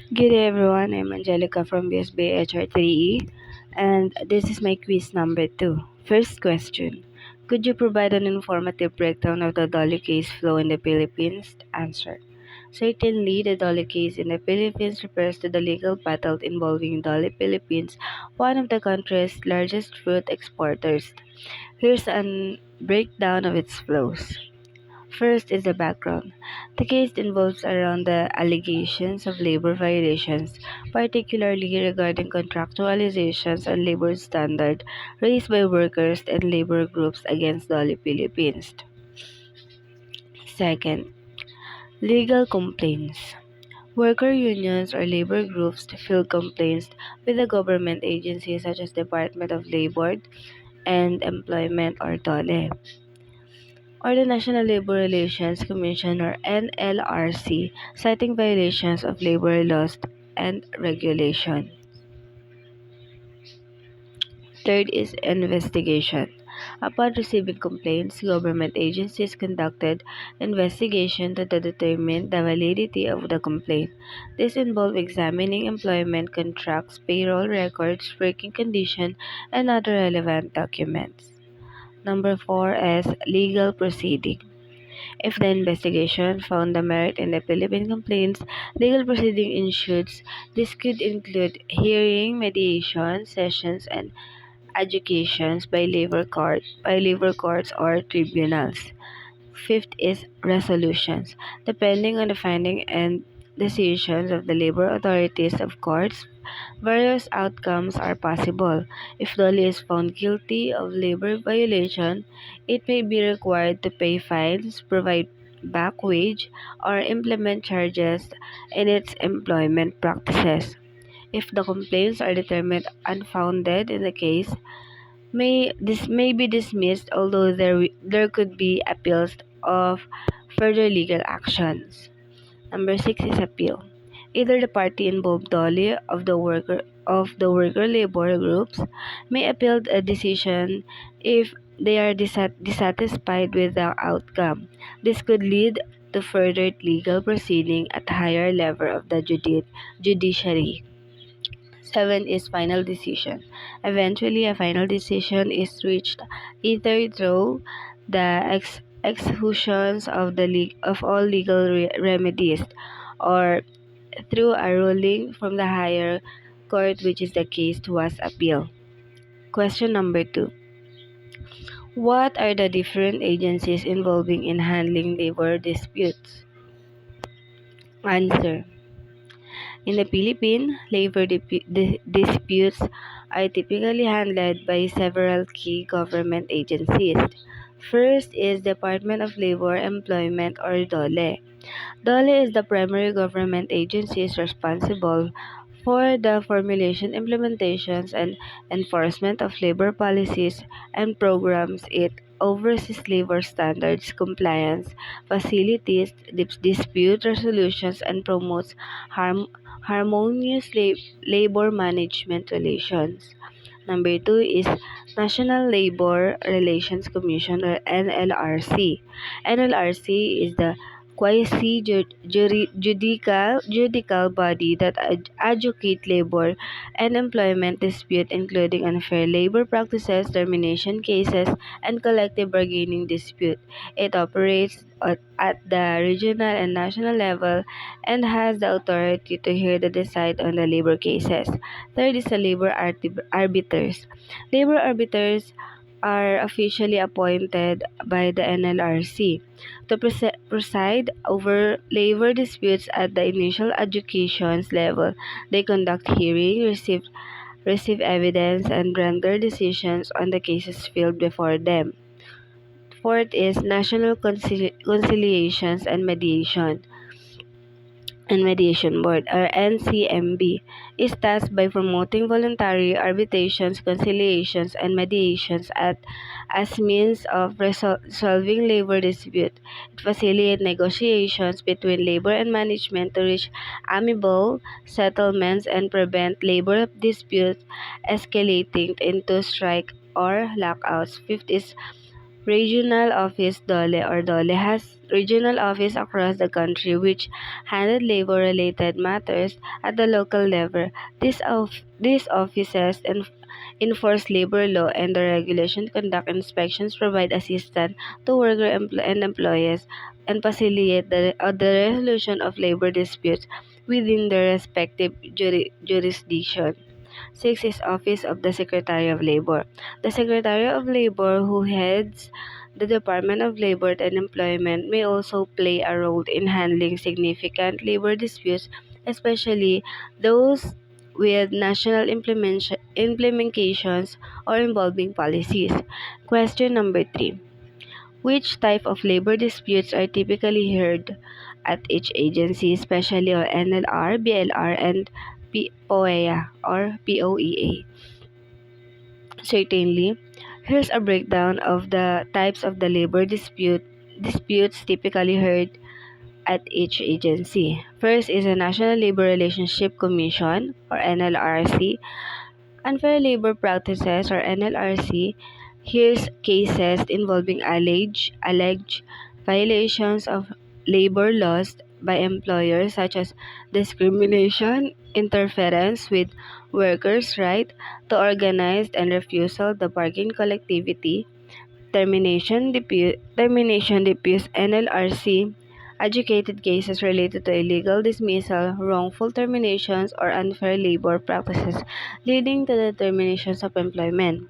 Good day everyone, I'm Angelica from BSB HR3E and this is my quiz number 2. First question. Could you provide an informative breakdown of the Dolly case flow in the Philippines? Answer. Certainly, the Dolly case in the Philippines refers to the legal battle involving Dolly Philippines, one of the country's largest fruit exporters. Here's a breakdown of its flows. First is the background. The case involves around the allegations of labor violations, particularly regarding contractualizations and labor standard raised by workers and labor groups against Dolly Philippines. Second, legal complaints. Worker unions or labor groups file complaints with the government agencies such as Department of Labor and Employment or DOLE, or the National Labor Relations Commission or NLRC, citing violations of labor laws and regulation. Third is investigation. Upon receiving complaints, government agencies conducted investigation to determine the validity of the complaint. This involved examining employment contracts, payroll records, working condition, and other relevant documents. Number 4 is legal proceeding. If the investigation found the merit in the Philippine complaints, legal proceeding ensues. This could include hearing, mediation, sessions, and adjudications by labor courts or tribunals. Fifth is resolutions. Depending on the finding and decisions of the labor authorities of courts, various outcomes are possible. If Dolly is found guilty of labor violation, it may be required to pay fines, provide back wage, or implement charges in its employment practices. If the complaints are determined unfounded in the case, this may be dismissed, although there could be appeals of further legal actions. Number 6 is appeal. Either the party involved Dolly of the worker labor groups may appeal a decision if they are dissatisfied with the outcome. This could lead to further legal proceeding at higher level of the judiciary. 7 is final decision. Eventually, a final decision is reached either through the executions of of all legal remedies or through a ruling from the higher court, which is the case was appeal. Question number 2. What are the different agencies involving in handling labor disputes? Answer. In the Philippines, labor disputes are typically handled by several key government agencies. First is Department of Labor Employment or DOLE. DOLE is the primary government agency responsible for the formulation, implementations, and enforcement of labor policies and programs. It oversees labor standards compliance, facilitates dispute resolutions, and promotes harmonious labor management relations. Number 2 is National Labor Relations Commission or NLRC. NLRC is the quasi-judicial body that adjudicate labor and employment dispute, including unfair labor practices, termination cases, and collective bargaining dispute. It operates at the regional and national level and has the authority to hear the decide on the labor cases. Third is the labor arbiters. Labor arbiters are officially appointed by the NLRC to preside over labor disputes at the initial adjudications level. They conduct hearing, receive evidence, and render decisions on the cases filed before them. Fourth is National Conciliations and Mediation Board, or NCMB, is tasked by promoting voluntary arbitrations, conciliations, and mediations as means of resolving labor dispute. It facilitates negotiations between labor and management to reach amicable settlements and prevent labor disputes escalating into strike or lockouts. Fifth is Regional Office DOLE or DOLE has regional office across the country which handle labor-related matters at the local level. These offices enforce labor law and the regulation, conduct inspections, provide assistance to and employees, and facilitate the resolution of labor disputes within their respective jurisdiction. Six is Office of the Secretary of Labor. The Secretary of Labor, who heads the Department of Labor and Employment, may also play a role in handling significant labor disputes, especially those with national implementations or involving policies. Question number 3. Which type of labor disputes are typically heard at each agency, especially on NLR, BLR, and POEA or POEA? Certainly, here's a breakdown of the types of the labor disputes typically heard at each agency. First is the National Labor Relationship Commission or NLRC. Unfair labor practices or NLRC hears cases involving alleged violations of labor laws by employers such as discrimination, interference with workers' right to organize and refusal the bargain collectivity, termination disputes, NLRC adjudicated cases related to illegal dismissal, wrongful terminations, or unfair labor practices leading to the terminations of employment.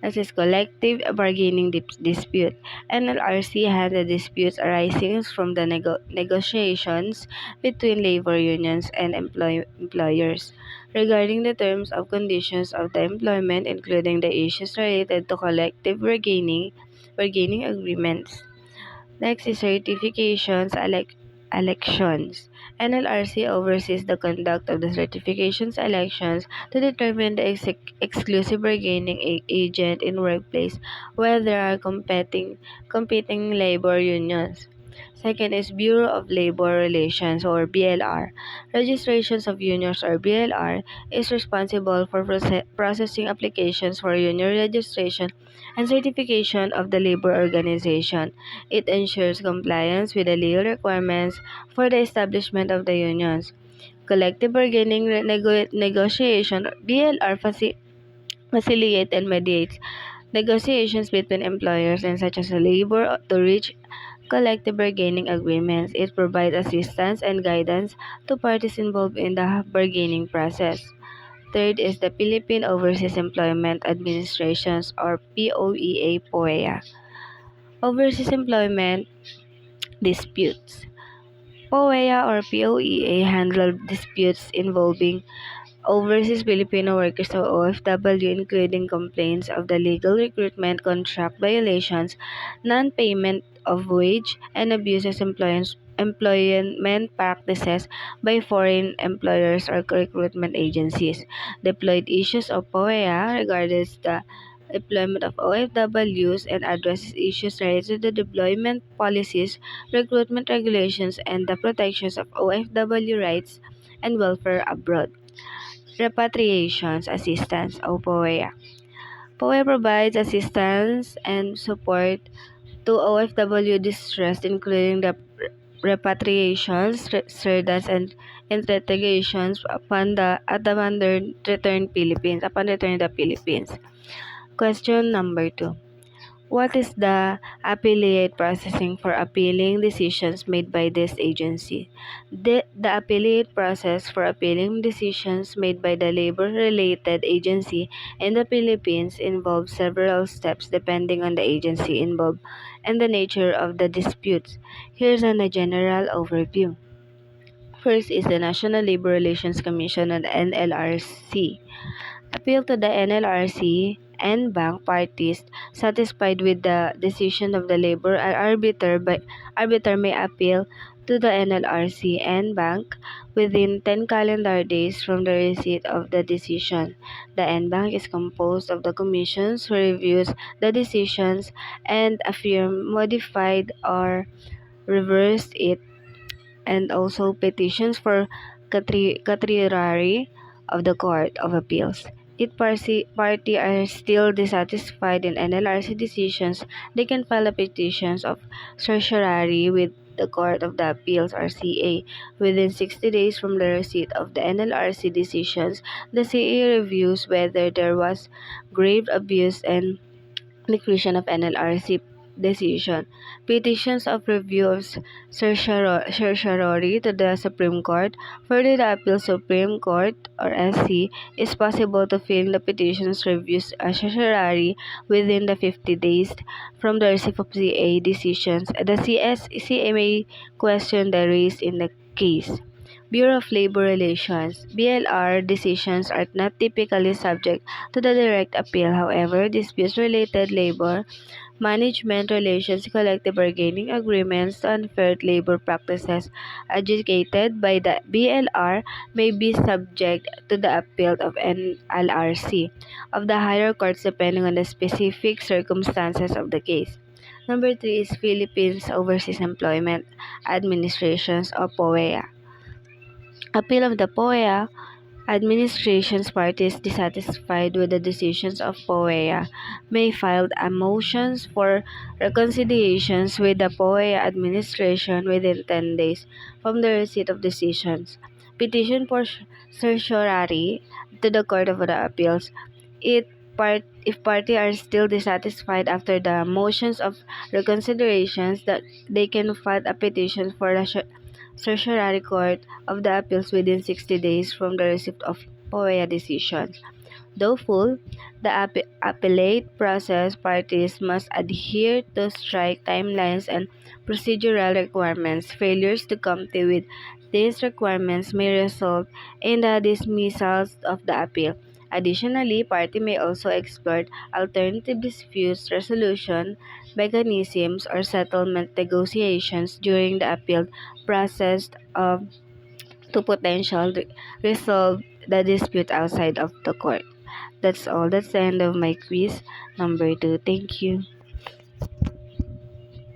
Next is collective bargaining dispute. NLRC handled disputes arising from the negotiations between labor unions and employers regarding the terms of conditions of the employment, including the issues related to collective bargaining agreements. Next is certifications, elections. NLRC oversees the conduct of the certifications elections to determine the exclusive bargaining agent in workplace where there are competing labor unions. Second is Bureau of Labor Relations or BLR. Registrations of unions or BLR is responsible for processing applications for union registration and certification of the labor organization. It ensures compliance with the legal requirements for the establishment of the unions. Collective bargaining negotiation BLR facilitates and mediates negotiations between employers and such as labor to reach collective bargaining agreements. It provides assistance and guidance to parties involved in the bargaining process. Third is the Philippine Overseas Employment Administrations or POEA. Overseas Employment Disputes. POEA or POEA handle disputes involving overseas Filipino workers or OFW, including complaints of the legal recruitment, contract violations, non-payment of wage, and abuses employment practices by foreign employers or recruitment agencies. Deployed issues of POEA regards the employment of OFWs and addresses issues related to deployment policies, recruitment regulations, and the protections of OFW rights and welfare abroad. Repatriations Assistance o POEA. POEA provides assistance and support to OFW distressed, including the repatriations, extraditions, and integrations upon their return to the Philippines. Question number 2. What is the appellate processing for appealing decisions made by this agency? The appellate process for appealing decisions made by the labor-related agency in the Philippines involves several steps depending on the agency involved and the nature of the disputes. Here's a general overview. First is the National Labor Relations Commission and NLRC. Appeal to the NLRC and bank parties satisfied with the decision of the labor arbiter may appeal to the NLRC and bank within 10 calendar days from the receipt of the decision. The NBank is composed of the commissions who reviews the decisions and affirm, modified, or reversed it, and also petitions for certiorari of the Court of Appeals. party are still dissatisfied in NLRC decisions, they can file a petition of certiorari with the Court of the Appeals or CA. Within 60 days from the receipt of the NLRC decisions, the CA reviews whether there was grave abuse and declaration of NLRC decision. Petitions of review of certiorari to the Supreme Court. Further, the Appeal Supreme Court or SC is possible to file the petitions reviews certiorari within the 50 days from the receipt of CA decisions. The CA may question the raised in the case. Bureau of Labor Relations (BLR) decisions are not typically subject to the direct appeal. However, disputes related labor management relations, collective bargaining agreements, unfair labor practices adjudicated by the BLR may be subject to the appeal of NLRC of the higher courts depending on the specific circumstances of the case. Number 3 is Philippines Overseas Employment Administrations or POEA. Appeal of the POEA administration's parties dissatisfied with the decisions of POEA may file a motions for reconciliations with the POEA administration within 10 days from the receipt of decisions. Petition for certiorari to the Court of the Appeals. If party are still dissatisfied after the motions of reconsiderations, that they can file a petition for the certiorari Court of the Appeals within 60 days from the receipt of POEA decisions. Though full, the appellate process parties must adhere to strict timelines and procedural requirements. Failures to comply with these requirements may result in the dismissal of the appeal. Additionally, party may also explore alternative dispute resolution mechanisms or settlement negotiations during the appeal process to potentially resolve the dispute outside of the court. That's all. That's the end of my quiz number 2. Thank you.